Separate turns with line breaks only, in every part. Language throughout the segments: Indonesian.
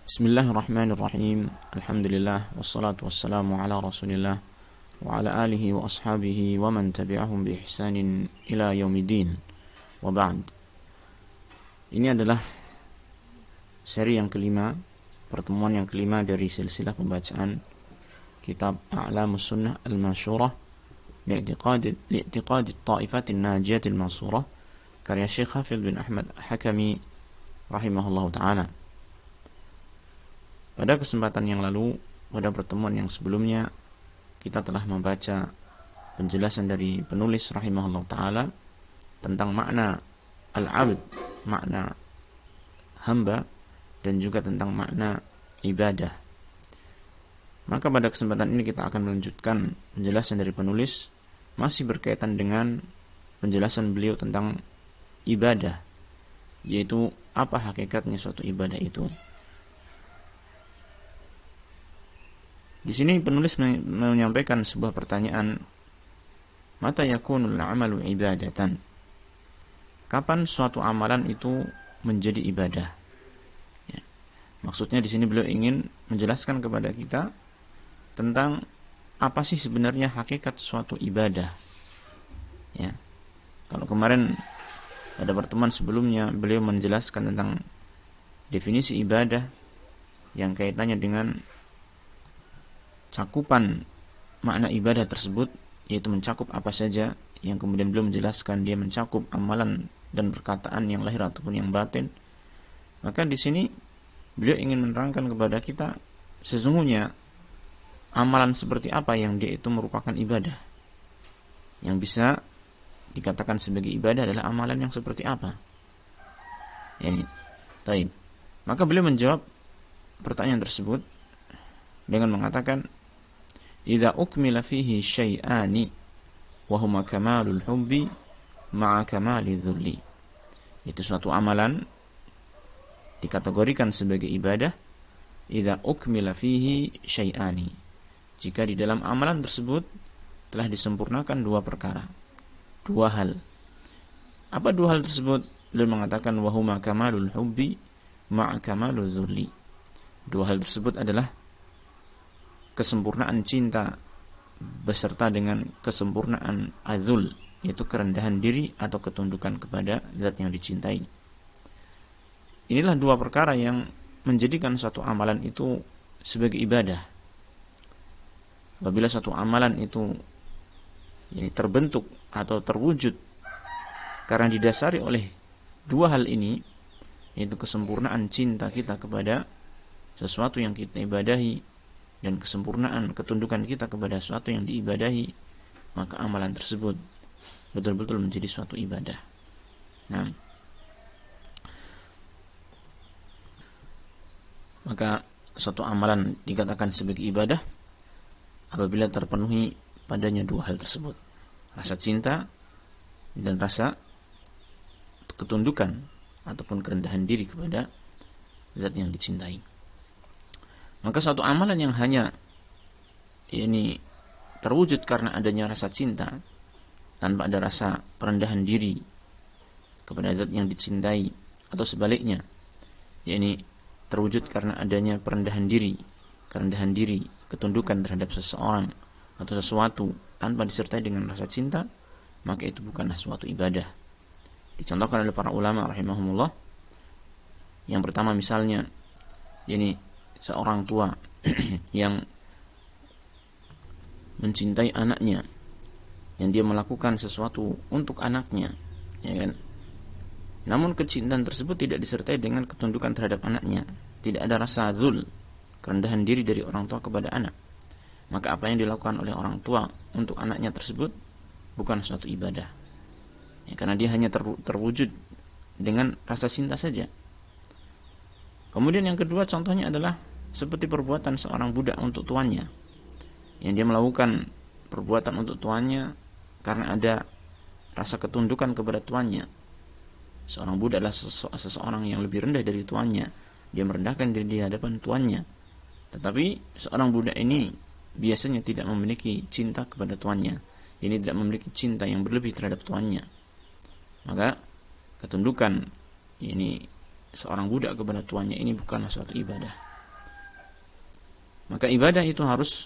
Bismillahirrahmanirrahim. Alhamdulillah wassalatu wassalamu ala Rasulillah wa ala alihi wa ashabihi wa man tabi'ahum bi ihsanin ila yaumiddin. Wa ba'd. Ini adalah seri yang kelima, pertemuan yang kelima dari silsilah pembacaan kitab A'lamus Sunnah Al-Mansyurah li'tiqad at-ta'ifatin najiyat al-mansurah karya Syekh Hafidz bin Ahmad Hakami rahimahullahu taala. Pada kesempatan yang lalu, pada pertemuan yang sebelumnya, kita telah membaca penjelasan dari penulis rahimahullah ta'ala tentang makna al-abd, makna hamba, dan juga tentang makna ibadah. Maka pada kesempatan ini kita akan melanjutkan penjelasan dari penulis, masih berkaitan dengan penjelasan beliau tentang ibadah, yaitu apa hakikatnya suatu ibadah itu. Di sini penulis menyampaikan sebuah pertanyaan, mata yakunul amalu ibadatan? Kapan suatu amalan itu menjadi ibadah? Ya. Maksudnya di sini beliau ingin menjelaskan kepada kita tentang apa sih sebenarnya hakikat suatu ibadah. Ya. Kalau kemarin pada pertemuan sebelumnya beliau menjelaskan tentang definisi ibadah yang kaitannya dengan cakupan makna ibadah tersebut, yaitu mencakup apa saja, yang kemudian beliau menjelaskan dia mencakup amalan dan perkataan yang lahir ataupun yang batin. Maka di sini beliau ingin menerangkan kepada kita sesungguhnya amalan seperti apa yang dia itu merupakan ibadah, yang bisa dikatakan sebagai ibadah adalah amalan yang seperti apa. Yani, taib. Maka beliau menjawab pertanyaan tersebut dengan mengatakan, idza ukmila fihi syai'ani wa huma kamalul hubbi ma'a kamali dzulli. Itu suatu amalan dikategorikan sebagai ibadah idza ukmila fihi syai'ani, jika di dalam amalan tersebut telah disempurnakan dua perkara, dua hal. Apa dua hal tersebut? Beliau mengatakan wa huma kamalul hubbi ma'a kamalul dzulli. Dua hal tersebut adalah kesempurnaan cinta beserta dengan kesempurnaan azul, yaitu kerendahan diri atau ketundukan kepada zat yang dicintai. Inilah dua perkara yang menjadikan suatu amalan itu sebagai ibadah. Apabila suatu amalan itu terbentuk atau terwujud karena didasari oleh dua hal ini, yaitu kesempurnaan cinta kita kepada sesuatu yang kita ibadahi dan kesempurnaan ketundukan kita kepada sesuatu yang diibadahi, maka amalan tersebut betul-betul menjadi suatu ibadah. Nah, maka suatu amalan dikatakan sebagai ibadah apabila terpenuhi padanya dua hal tersebut, rasa cinta dan rasa ketundukan ataupun kerendahan diri kepada zat yang dicintai. Maka suatu amalan yang hanya terwujud karena adanya rasa cinta tanpa ada rasa perendahan diri kepada zat yang dicintai, atau sebaliknya, terwujud karena adanya kerendahan diri, ketundukan terhadap seseorang atau sesuatu tanpa disertai dengan rasa cinta, maka itu bukanlah suatu ibadah. Dicontohkan oleh para ulama rahimahumullah. Yang pertama misalnya, seorang tua yang mencintai anaknya, yang dia melakukan sesuatu untuk anaknya, ya kan? Namun kecintaan tersebut tidak disertai dengan ketundukan terhadap anaknya, tidak ada rasa zul, kerendahan diri dari orang tua kepada anak. Maka apa yang dilakukan oleh orang tua untuk anaknya tersebut bukan suatu ibadah, ya, karena dia hanya terwujud dengan rasa cinta saja. Kemudian yang kedua contohnya adalah seperti perbuatan seorang budak untuk tuannya, yang dia melakukan perbuatan untuk tuannya karena ada rasa ketundukan kepada tuannya. Seorang budak adalah seseorang yang lebih rendah dari tuannya, dia merendahkan diri di hadapan tuannya. Tetapi seorang budak ini biasanya tidak memiliki cinta kepada tuannya, ini tidak memiliki cinta yang berlebih terhadap tuannya. Maka ketundukan seorang budak kepada tuannya ini bukanlah suatu ibadah. Maka ibadah itu harus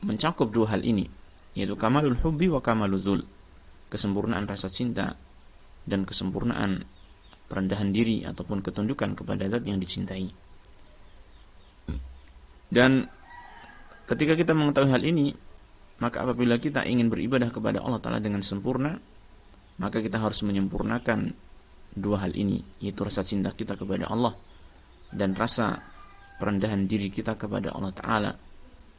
mencakup dua hal ini, yaitu kamalul hubbi wa kamalul dzul, kesempurnaan rasa cinta dan kesempurnaan perendahan diri ataupun ketundukan kepada zat yang dicintai. Dan ketika kita mengetahui hal ini, maka apabila kita ingin beribadah kepada Allah Ta'ala dengan sempurna, maka kita harus menyempurnakan dua hal ini, yaitu rasa cinta kita kepada Allah dan rasa perendahan diri kita kepada Allah Ta'ala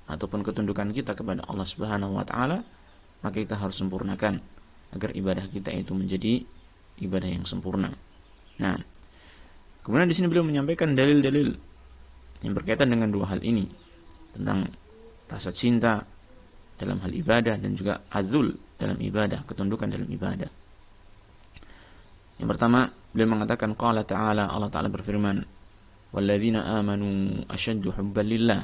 ataupun ketundukan kita kepada Allah Subhanahu wa Ta'ala. Maka kita harus sempurnakan agar ibadah kita itu menjadi ibadah yang sempurna. Nah, kemudian di sini beliau menyampaikan dalil-dalil yang berkaitan dengan dua hal ini, tentang rasa cinta dalam hal ibadah dan juga azul dalam ibadah, ketundukan dalam ibadah. Yang pertama, beliau mengatakan qala ta'ala, Allah Ta'ala berfirman, walladzina amanu asyaddu hubban lillah,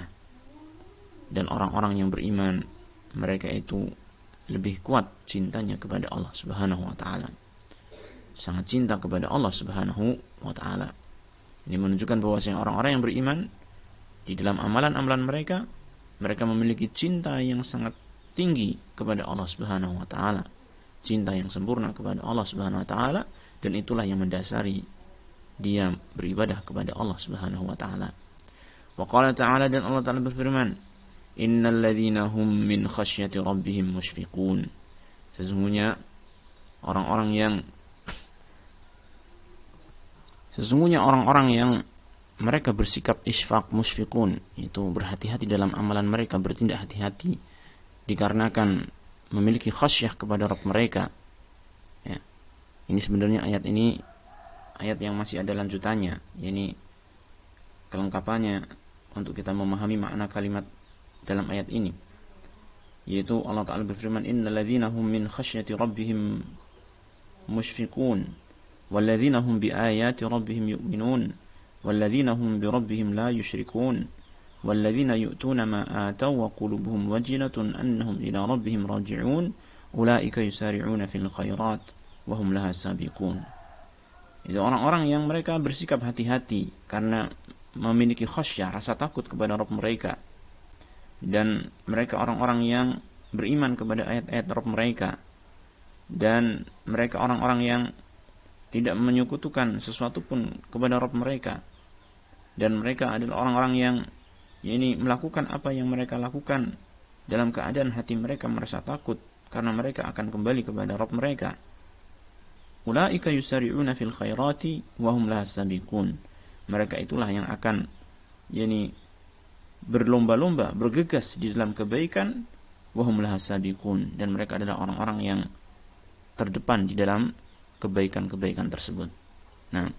dan orang-orang yang beriman mereka itu lebih kuat cintanya kepada Allah Subhanahu wa Ta'ala, sangat cinta kepada Allah Subhanahu wa Ta'ala. Ini menunjukkan bahwasanya orang-orang yang beriman di dalam amalan-amalan mereka memiliki cinta yang sangat tinggi kepada Allah Subhanahu wa Ta'ala, cinta yang sempurna kepada Allah Subhanahu wa Ta'ala, dan itulah yang mendasari dia beribadah kepada Allah Subhanahu wa Ta'ala. Wa qala ta'ala, dan Allah Ta'ala berfirman, innal ladzina hum min khasyati rabbihim musyfiqun, sesungguhnya orang-orang yang mereka bersikap isfaq, musyfiqun, itu berhati-hati dalam amalan mereka, bertindak hati-hati dikarenakan memiliki khasyah kepada Rabb mereka. Ya. Ini sebenarnya ayat yang masih ada lanjutannya, ini kelengkapannya untuk kita memahami makna kalimat dalam ayat ini, yaitu Allah Ta'ala berfirman, innal ladzina hum min khasyati rabbihim musyfiqun walladzina hum biayati rabbihim yu'minun walladzina hum birabbihim la yusyrikun walladzina yu'tuna ma ataw wa qulubuhum wajilatun annahum ila rabbihim raji'un ulaika yusari'una fil khairat wa hum laha sabiqun. Itu orang-orang yang mereka bersikap hati-hati karena memiliki khasyah, rasa takut kepada Rabb mereka, dan mereka orang-orang yang beriman kepada ayat-ayat Rabb mereka, dan mereka orang-orang yang tidak menyekutukan sesuatu pun kepada Rabb mereka, dan mereka adalah orang-orang yang melakukan apa yang mereka lakukan dalam keadaan hati mereka merasa takut karena mereka akan kembali kepada Rabb mereka. Ulaika yusari'una fil khairati wa hum lahas sabiqun, mereka itulah yang akan berlomba-lomba, bergegas di dalam kebaikan, wa hum lahas sabiqun, dan mereka adalah orang-orang yang terdepan di dalam kebaikan-kebaikan tersebut. Nah,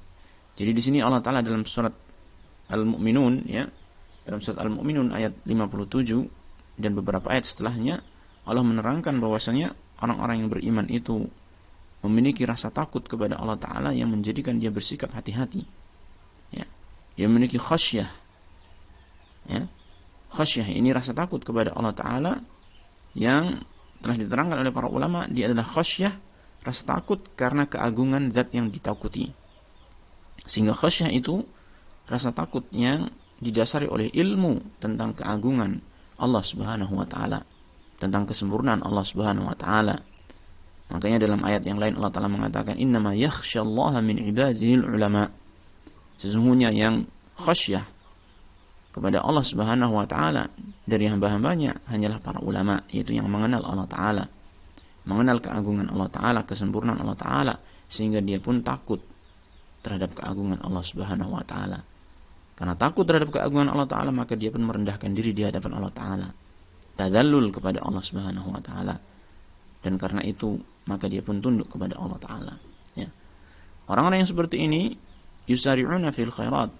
jadi di sini Allah Ta'ala dalam surat Al-Mu'minun, dalam surat Al-Mu'minun ayat 57 dan beberapa ayat setelahnya, Allah menerangkan bahwasanya orang-orang yang beriman itu memiliki rasa takut kepada Allah Ta'ala yang menjadikan dia bersikap hati-hati. Dia memiliki khasyah. Khasyah ini rasa takut kepada Allah Ta'ala yang telah diterangkan oleh para ulama, dia adalah khasyah, rasa takut karena keagungan zat yang ditakuti. Sehingga khasyah itu rasa takut yang didasari oleh ilmu tentang keagungan Allah Subhanahu wa Ta'ala, tentang kesempurnaan Allah Subhanahu wa Ta'ala. Makanya dalam ayat yang lain Allah Ta'ala mengatakan, innama yakhsyallaha min ibadihil ulama, sesungguhnya yang khasyah kepada Allah Subhanahu wa Ta'ala dari hamba-hambanya hanyalah para ulama, yaitu yang mengenal Allah Ta'ala, mengenal keagungan Allah Ta'ala, kesempurnaan Allah Ta'ala, sehingga dia pun takut terhadap keagungan Allah Subhanahu wa Ta'ala. Karena takut terhadap keagungan Allah Ta'ala, maka dia pun merendahkan diri di hadapan Allah Ta'ala, tadzallul kepada Allah Subhanahu wa Ta'ala, dan karena itu maka dia pun tunduk kepada Allah Ta'ala. Orang-orang yang seperti ini yusari'una fil khairat,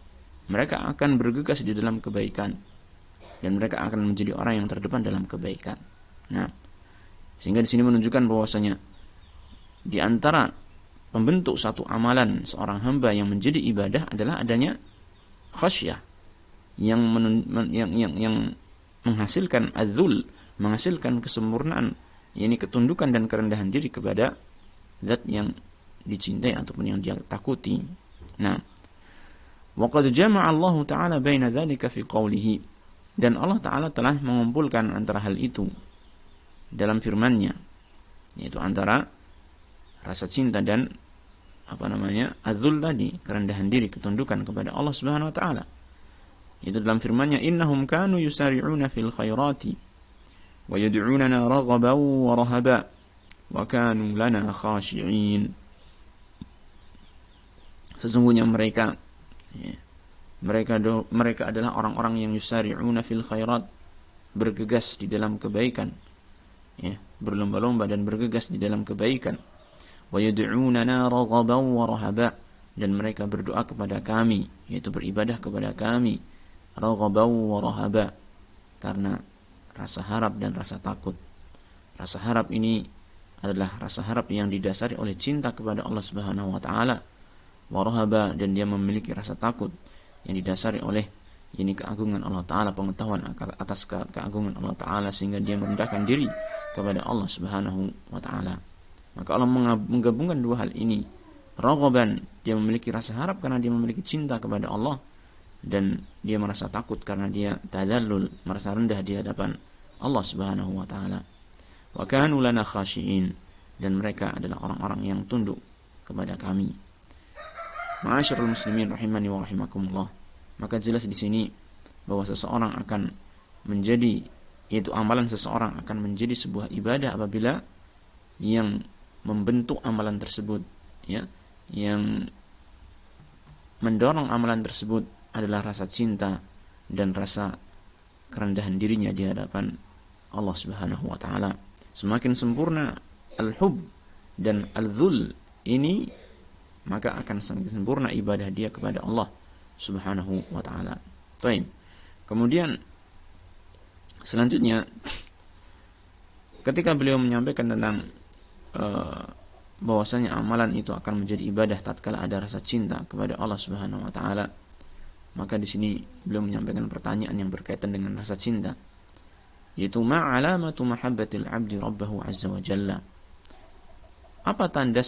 mereka akan bergegas di dalam kebaikan, dan mereka akan menjadi orang yang terdepan dalam kebaikan. Nah, sehingga di sini menunjukkan bahwasanya di antara pembentuk satu amalan seorang hamba yang menjadi ibadah adalah adanya khasyah yang menghasilkan adzul, menghasilkan kesempurnaan, yakni ketundukan dan kerendahan diri kepada zat yang dicintai ataupun yang dia takuti. Nah, Wa qad jama'a Allah Ta'ala baina dzalika fi qawlihi, dan Allah Ta'ala telah mengumpulkan antara hal itu dalam firman-Nya, yaitu antara rasa cinta dan az-zul tadi, kerendahan diri, ketundukan kepada Allah Subhanahu wa taala. Itu dalam firman-Nya, innahum kanu yusari'una fil khairati wa yad'unana raghaban wa rahaba wa kanu lana khashi'in. Sesungguhnya mereka adalah orang-orang yang yusari'una fil khairat, bergegas di dalam kebaikan, berlomba-lomba dan bergegas di dalam kebaikan. Wa yad'unana raghaban wa rahaba, dan mereka berdoa kepada kami, yaitu beribadah kepada kami, raghaban wa rahaba, karena rasa harap dan rasa takut. Rasa harap ini adalah rasa harap yang didasari oleh cinta kepada Allah Subhanahu wa taala. Wa rahaba, dan dia memiliki rasa takut yang didasari oleh keagungan Allah Ta'ala, pengetahuan atas keagungan Allah Ta'ala, sehingga dia merendahkan diri kepada Allah Subhanahu wa Ta'ala. Maka Allah menggabungkan dua hal ini. Raghaban, dia memiliki rasa harap karena dia memiliki cinta kepada Allah, dan dia merasa takut karena dia tadallul, merasa rendah di hadapan Allah Subhanahu wa Ta'ala. Wa kanu lana khashi'in, dan mereka adalah orang-orang yang tunduk kepada kami. Ma'asyiral muslimin rahimani wa rahimakumullah. Maka jelas di sini bahwa seseorang akan menjadi, yaitu amalan seseorang akan menjadi sebuah ibadah apabila yang membentuk amalan tersebut, yang mendorong amalan tersebut adalah rasa cinta dan rasa kerendahan dirinya di hadapan Allah Subhanahu wa taala. Semakin sempurna al-hub dan al-dhul ini, maka akan semakin sempurna ibadah dia kepada Allah Subhanahu wa taala. Baik. Kemudian selanjutnya, ketika beliau menyampaikan tentang bahwasanya amalan itu akan menjadi ibadah tatkala ada rasa cinta kepada Allah Subhanahu wa taala, maka di sini beliau menyampaikan pertanyaan yang berkaitan dengan rasa cinta, yaitu ma alamatu mahabbatil 'abdi rabbahu 'azza wa jalla. Apa tanda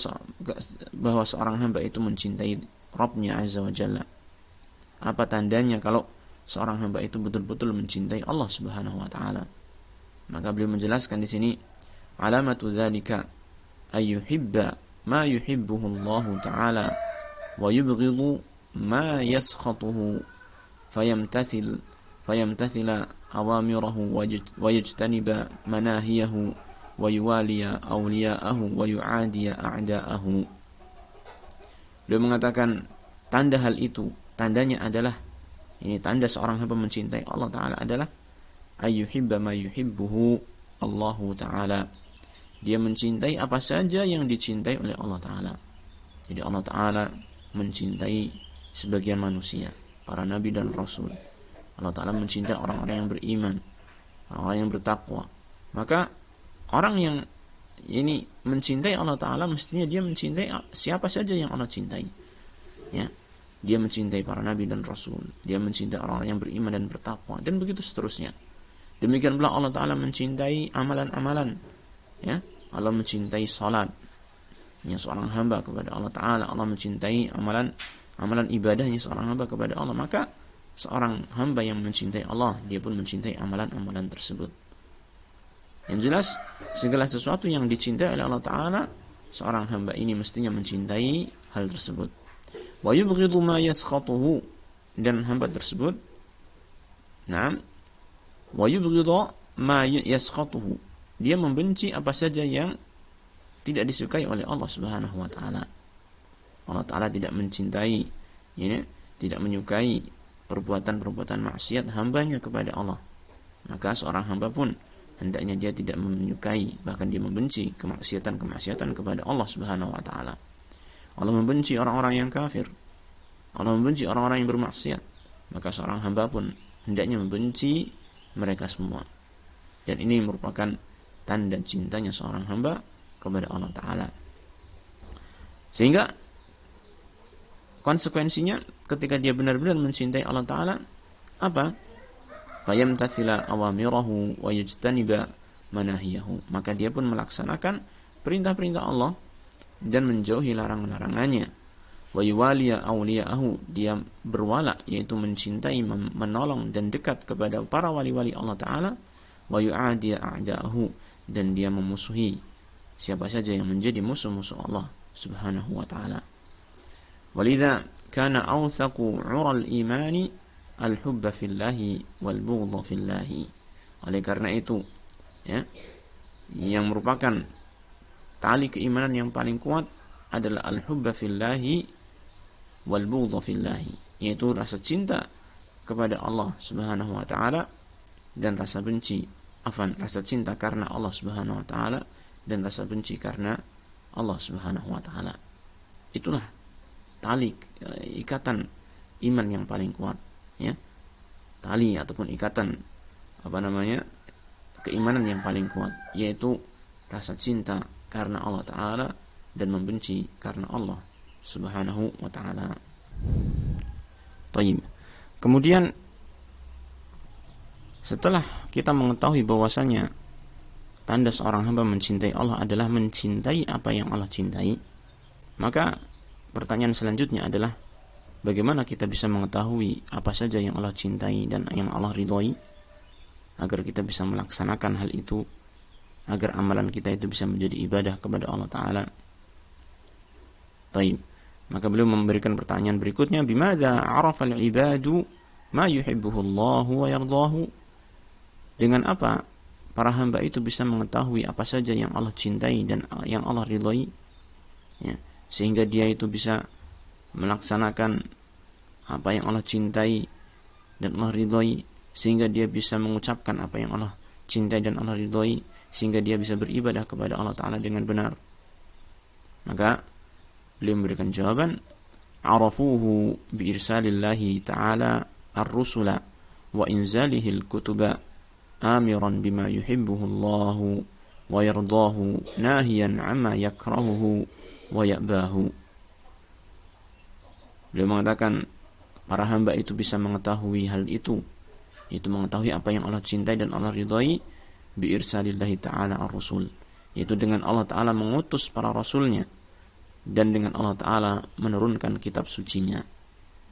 bahwa seorang hamba itu mencintai Rabb-Nya Azza wa Jalla? Apa tandanya kalau seorang hamba itu betul-betul mencintai Allah Subhanahu wa taala? Maka beliau menjelaskan di sini, alamatu dzalika ayyuhibba ma yuhibbuhu Allah taala wa yubghidu ma yaskhatuhu fayamtathila awamirahu wa yajtaniba manahiyahu wa yuwaliya awliya'ahu wa yu'adiya a'da'ahu. Beliau mengatakan tanda hal itu, tandanya adalah, ini tanda seorang hamba mencintai Allah Ta'ala adalah ayyuhibba ma yuhibbuhu Allahu Ta'ala, dia mencintai apa saja yang dicintai oleh Allah Ta'ala. Jadi Allah Ta'ala mencintai sebagian manusia, para nabi dan rasul. Allah Ta'ala mencintai orang-orang yang beriman, orang-orang yang bertakwa. Maka orang yang ini mencintai Allah Ta'ala, mestinya dia mencintai siapa saja yang Allah cintai. Dia mencintai para nabi dan rasul, dia mencintai orang-orang yang beriman dan bertakwa, dan begitu seterusnya. Demikian pula Allah Ta'ala mencintai amalan-amalan. Allah mencintai salat seorang hamba kepada Allah Ta'ala. Allah mencintai amalan ibadahnya seorang hamba kepada Allah. Maka seorang hamba yang mencintai Allah, dia pun mencintai amalan-amalan tersebut. Yang jelas, segala sesuatu yang dicintai oleh Allah Ta'ala, seorang hamba ini mestinya mencintai hal tersebut. Wa yubghidu ma yaskhatuhu, dan hamba tersebut wa yubghidu ma yaskhatuhu, dia membenci apa saja yang tidak disukai oleh Allah Subhanahu wa taala. Allah Ta'ala tidak mencintai, tidak menyukai perbuatan-perbuatan maksiat hambanya kepada Allah. Maka seorang hamba pun hendaknya dia tidak menyukai, bahkan dia membenci kemaksiatan kepada Allah Subhanahu wa taala. Allah membenci orang-orang yang kafir, Allah membenci orang-orang yang bermaksiat. Maka seorang hamba pun hendaknya membenci mereka semua. Dan ini merupakan tanda cintanya seorang hamba kepada Allah Ta'ala. Sehingga konsekuensinya ketika dia benar-benar mencintai Allah Ta'ala, apa? Fayamtathila awamirahu wa yajtaniba manahiyahu, maka dia pun melaksanakan perintah-perintah Allah dan menjauhi larangan-larangannya. wa yuwaliya awliya'ahu, dia berwala yaitu mencintai, menolong dan dekat kepada para wali-wali Allah Ta'ala, wa yu'adiya a'da'ahu, dan dia memusuhi siapa saja yang menjadi musuh-musuh Allah Subhanahu wa Ta'ala. Walidha kana awthaqu 'ural imani al-hubba fillahi wal bughdha fillahi. Oleh karena itu, ya, yang merupakan tali keimanan yang paling kuat adalah al-hubba fillahi wal bughdha fillahi, yaitu rasa cinta kepada Allah Subhanahu wa Ta'ala dan rasa cinta karena Allah Subhanahu wa Ta'ala dan rasa benci karena Allah Subhanahu wa Ta'ala. Itulah tali ikatan iman yang paling kuat, ya. Tali ataupun ikatan keimanan yang paling kuat, yaitu rasa cinta karena Allah Ta'ala dan membenci karena Allah Subhanahu wa Ta'ala. Taib. Kemudian setelah kita mengetahui bahwasanya tanda seorang hamba mencintai Allah adalah mencintai apa yang Allah cintai, maka pertanyaan selanjutnya adalah bagaimana kita bisa mengetahui apa saja yang Allah cintai dan yang Allah ridhoi, agar kita bisa melaksanakan hal itu, agar amalan kita itu bisa menjadi ibadah kepada Allah Ta'ala. Taib. Maka beliau memberikan pertanyaan berikutnya, bimadza arafa al-ibadu ma yuhibbuhu Allah wa yardahu. Dengan apa para hamba itu bisa mengetahui apa saja yang Allah cintai dan yang Allah ridhoi, ya, sehingga dia itu bisa melaksanakan apa yang Allah cintai dan Allah ridhoi, sehingga dia bisa mengucapkan apa yang Allah cintai dan Allah ridhoi, sehingga dia bisa beribadah kepada Allah Ta'ala dengan benar. Maka beliau memberikan jawaban, arafuhu bi irsalillahi ta'ala ar-rusula wa inzalihi al-kutuba amiran bima yuhibbuhu Allah wa yardahu nahiyan amma yakrahuhu wa ya'bahu. Beliau mengatakan para hamba itu bisa mengetahui hal itu, yaitu mengetahui apa yang Allah cintai dan Allah ridhai, bi irsalillahi ta'ala ar-rusul, yaitu dengan Allah Ta'ala mengutus para rasulnya dan dengan Allah Ta'ala menurunkan kitab sucinya.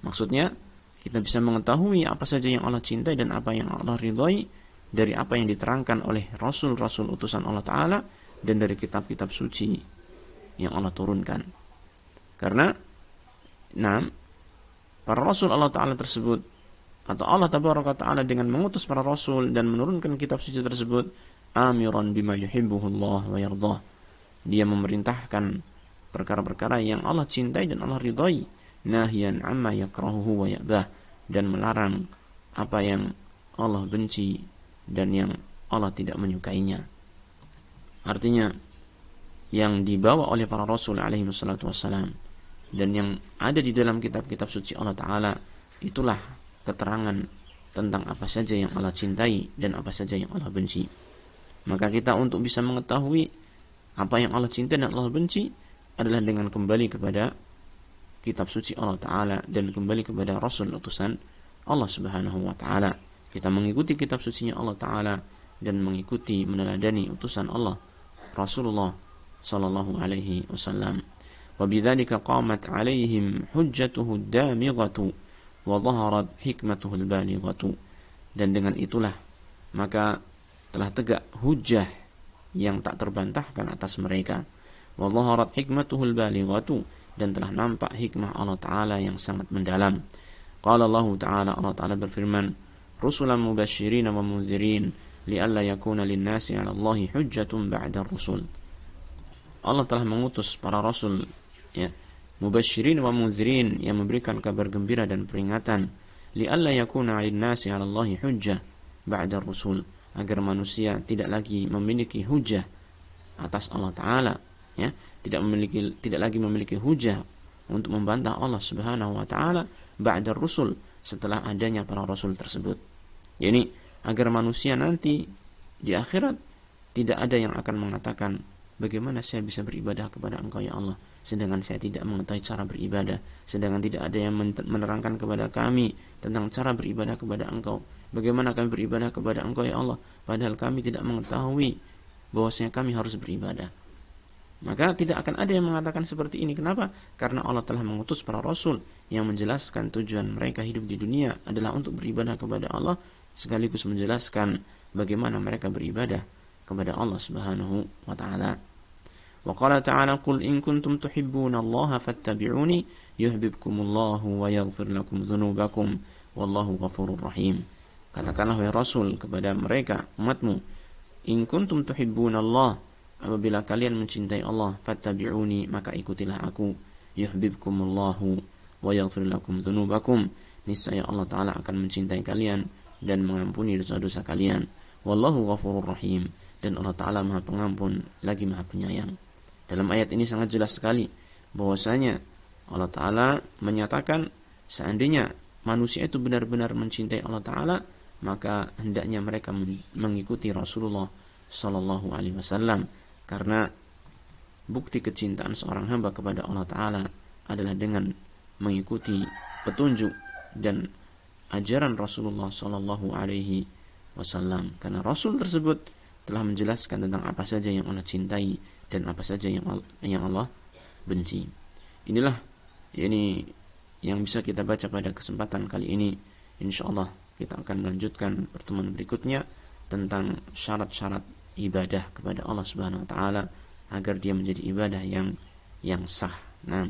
Maksudnya kita bisa mengetahui apa saja yang Allah cintai dan apa yang Allah ridhai dari apa yang diterangkan oleh rasul-rasul utusan Allah Ta'ala dan dari kitab-kitab suci yang Allah turunkan. Karena para rasul Allah Ta'ala tersebut, atau Allah Tabaraka Ta'ala dengan mengutus para rasul dan menurunkan kitab suci tersebut, amiran bima yuhibbuhu Allah wa yardah, dia memerintahkan perkara-perkara yang Allah cintai dan Allah ridhai, nahiyan amma yakrahuhu wa ya'bah, dan melarang apa yang Allah benci dan yang Allah tidak menyukainya. Artinya yang dibawa oleh para rasul alaihi wassalatu wassalam dan yang ada di dalam kitab-kitab suci Allah Ta'ala, itulah keterangan tentang apa saja yang Allah cintai dan apa saja yang Allah benci. Maka kita untuk bisa mengetahui apa yang Allah cintai dan Allah benci adalah dengan kembali kepada kitab suci Allah Ta'ala dan kembali kepada rasul utusan Allah Subhanahu wa Ta'ala. Kita mengikuti kitab sucinya Allah Ta'ala dan mengikuti meneladani utusan Allah Rasulullah sallallahu alaihi wasallam. Wa bidzalika qamat alaihim hujjatuhu ad-damighatu wa dhaharat hikmatuhu al-balighatu. Dan dengan itulah maka telah tegak hujjah yang tak terbantahkan atas mereka. Wa dhaharat hikmatuhu al-balighatu, dan telah nampak hikmah Allah Ta'ala yang sangat mendalam. Qala Allah Ta'ala, Allah Ta'ala berfirman, rusulan mubasysyirin wa mundzirin li'alla yakuna lin-nasi 'ala Allahi hujjatun ba'da ar-rusul. Allah telah mengutus para rasul, ya, mubasysyirin wa mundzirin, yang memberikan kabar gembira dan peringatan, li'alla yakuna lin-nasi 'ala Allahi hujjah ba'da ar-rusul, agar manusia tidak lagi memiliki hujjah atas Allah Ta'ala, ya, tidak lagi memiliki hujjah untuk membantah Allah Subhanahu wa Ta'ala ba'da ar-rusul, setelah adanya para rasul tersebut. Jadi agar manusia nanti di akhirat tidak ada yang akan mengatakan, bagaimana saya bisa beribadah kepada Engkau ya Allah, sedangkan saya tidak mengetahui cara beribadah, sedangkan tidak ada yang menerangkan kepada kami tentang cara beribadah kepada Engkau. Bagaimana kami beribadah kepada Engkau ya Allah, padahal kami tidak mengetahui bahwasanya kami harus beribadah. Maka tidak akan ada yang mengatakan seperti ini. Kenapa? Karena Allah telah mengutus para rasul yang menjelaskan tujuan mereka hidup di dunia adalah untuk beribadah kepada Allah, sekaligus menjelaskan bagaimana mereka beribadah kepada Allah Subhanahu wa taala. Wa qala ta'ala qul in kuntum tuhibbuna Allah fattabi'uni yuhibbukumullahu wa yaghfir lakum dzunubakum wallahu ghafurur rahim. Katakanlah wahai Rasul kepada mereka umatmu, in kuntum tuhibbuna Allah, apabila kalian mencintai Allah, fattabi'uni, maka ikutilah aku, yuhibbukumullahu wa yaghfir lakum dzunubakum, niscaya Allah taala akan mencintai kalian dan mengampuni dosa-dosa kalian, wallahu ghafurur rahim, dan Allah taala Maha Pengampun lagi Maha Penyayang. Dalam ayat ini sangat jelas sekali bahwasanya Allah taala menyatakan seandainya manusia itu benar-benar mencintai Allah taala, maka hendaknya mereka mengikuti Rasulullah sallallahu alaihi wasallam, karena bukti kecintaan seorang hamba kepada Allah taala adalah dengan mengikuti petunjuk dan ajaran Rasulullah sallallahu alaihi wasallam, karena Rasul tersebut telah menjelaskan tentang apa saja yang Allah cintai dan apa saja yang Allah benci. Inilah yang bisa kita baca pada kesempatan kali ini. Insyaallah kita akan melanjutkan pertemuan berikutnya tentang syarat-syarat ibadah kepada Allah Subhanahu wa taala agar dia menjadi ibadah yang sah. Nah,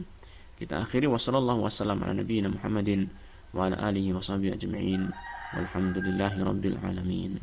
kita akhiri wassallallahu wasallam ala nabiyina Muhammadin wa ala alihi washabihi ajma'in walhamdulillahi rabbil alamin.